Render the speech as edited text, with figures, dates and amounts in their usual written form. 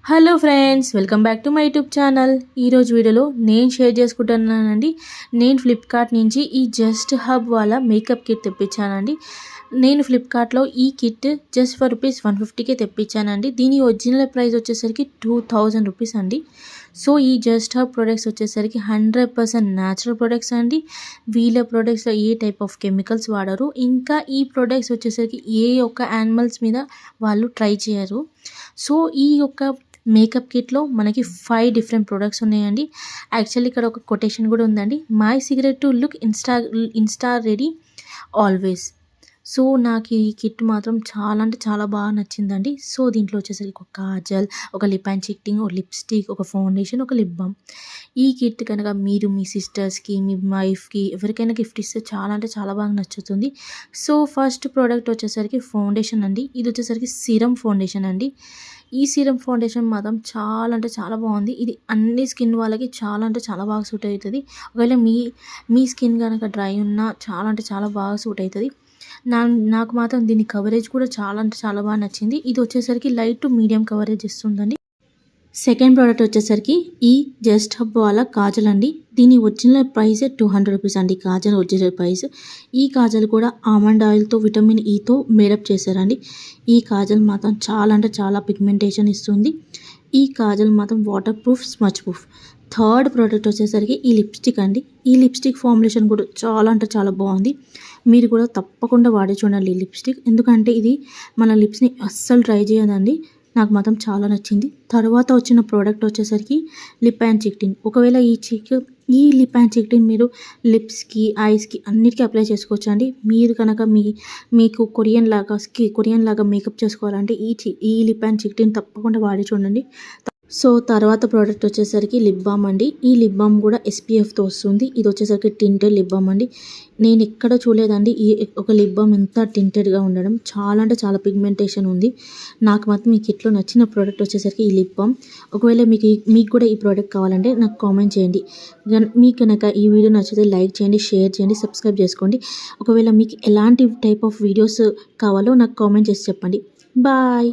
Hello friends, welcome back to my YouTube channel. ఈరోజు వీడియోలో నేను షేర్ చేసుకుంటున్నానండి. నేను ఫ్లిప్కార్ట్ నుంచి ఈ జస్ట్ హబ్ వాళ్ళ మేకప్ కిట్ తెప్పించానండి. నేను ఫ్లిప్కార్ట్లో ఈ కిట్ జస్ట్ ఫర్ ₹150కే తెప్పించానండి. దీని ఒరిజినల్ ప్రైస్ వచ్చేసరికి 2000 రూపీస్ అండి. సో ఈ జస్ట్ హబ్ ప్రొడక్ట్స్ వచ్చేసరికి 100% న్యాచురల్ ప్రొడక్ట్స్ అండి. వీళ్ళ ప్రొడక్ట్స్లో ఏ టైప్ ఆఫ్ కెమికల్స్ వాడరు. ఇంకా ఈ ప్రొడక్ట్స్ వచ్చేసరికి ఏ ఒక్క యానిమల్స్ మీద వాళ్ళు ట్రై చేయరు. సో ఈ యొక్క మేకప్ కిట్లో మనకి 5 డిఫరెంట్ ప్రొడక్ట్స్ ఉన్నాయండి. యాక్చువల్లీ ఇక్కడ ఒక కొటేషన్ కూడా ఉందండి, my secret to look Insta ready always. So నాకు ఈ కిట్ మాత్రం చాలా అంటే చాలా బాగా నచ్చిందండి. సో దీంట్లో వచ్చేసరికి ఒక కాజల్, ఒక లిప్ అండ్ చిక్టింగ్, ఒక లిప్స్టిక్, ఒక ఫౌండేషన్, ఒక లిప్ బామ్. ఈ కిట్ కనుక మీరు మీ సిస్టర్స్కి, మీ వైఫ్కి ఎవరికైనా గిఫ్ట్ ఇస్తే చాలా అంటే చాలా బాగా నచ్చుతుంది. సో ఫస్ట్ ప్రోడక్ట్ వచ్చేసరికి ఫౌండేషన్ అండి. ఇది వచ్చేసరికి సీరం ఫౌండేషన్ అండి. ఈ సీరం ఫౌండేషన్ మాత్రం చాలా అంటే చాలా బాగుంది. ఇది అన్ని స్కిన్ వాళ్ళకి చాలా అంటే చాలా బాగా సూట్ అవుతుంది. ఒకవేళ మీ స్కిన్ కనుక డ్రై ఉన్నా చాలా అంటే చాలా బాగా సూట్ అవుతుంది. నాకు మాత్రం దీని కవరేజ్ కూడా చాలా అంటే చాలా బాగా నచ్చింది. ఇది వచ్చేసరికి లైట్ టు మీడియం కవరేజ్ ఇస్తుందండి. సెకండ్ ప్రోడక్ట్ వచ్చేసరికి ఈ జస్ట్ హబ్ వాళ్ళ కాజల్ అండి. దీని ఒరిజినల్ ప్రైస్ 200 రూపీస్ అండి. Kajal original price. ఈ కాజల్ కూడా ఆల్మండ్ ఆయిల్తో విటమిన్ ఈతో మేడప్ చేశారండి. ఈ కాజల్ మాత్రం చాలా అంటే చాలా పిగ్మెంటేషన్ ఇస్తుంది. ఈ కాజల్ మాత్రం water proof, smudge proof. Third product వచ్చేసరికి ఈ లిప్స్టిక్ అండి. ఈ లిప్స్టిక్ ఫార్ములేషన్ కూడా చాలా అంటే చాలా బాగుంది. మీరు కూడా తప్పకుండా వాడి చూడండి ఈ లిప్స్టిక్. ఎందుకంటే ఇది మన లిప్స్ని అస్సలు డ్రై చేయదండి. నాకు మాత్రం చాలా నచ్చింది. తర్వాత వచ్చిన ప్రోడక్ట్ వచ్చేసరికి లిప్ అండ్ చిక్టింగ్. ఒకవేళ ఈ లిప్ అండ్ చిక్టింగ్ మీరు లిప్స్కి, ఐస్కి అన్నిటికీ అప్లై చేసుకోవచ్చు అండి. మీరు కనుక మీకు కొరియన్ లాగా మేకప్ చేసుకోవాలంటే ఈ లిప్ అండ్ చిక్టింగ్ తప్పకుండా వాడి చూడండి. సో తర్వాత ప్రోడక్ట్ వచ్చేసరికి లిప్ బామ్ అండి. ఈ లిప్ బామ్ కూడా SPFతో వస్తుంది. ఇది వచ్చేసరికి టింటెడ్ లిప్ బామ్ అండి. నేను ఎక్కడ చూడలేదండి ఈ ఒక లిప్ బామ్ ఇంత టింటెడ్గా ఉండడం. చాలా అంటే చాలా పిగ్మెంటేషన్ ఉంది. నాకు మాత్రం ఈ కిట్లో నచ్చిన ప్రోడక్ట్ వచ్చేసరికి ఈ లిప్ బామ్. ఒకవేళ మీకు కూడా ఈ ప్రోడక్ట్ కావాలంటే నాకు కామెంట్ చేయండి. మీకు కనుక ఈ వీడియో నచ్చితే లైక్ చేయండి, షేర్ చేయండి, సబ్స్క్రైబ్ చేసుకోండి. ఒకవేళ మీకు ఎలాంటి టైప్ ఆఫ్ వీడియోస్ కావాలో నాకు కామెంట్ చేసి చెప్పండి. బాయ్.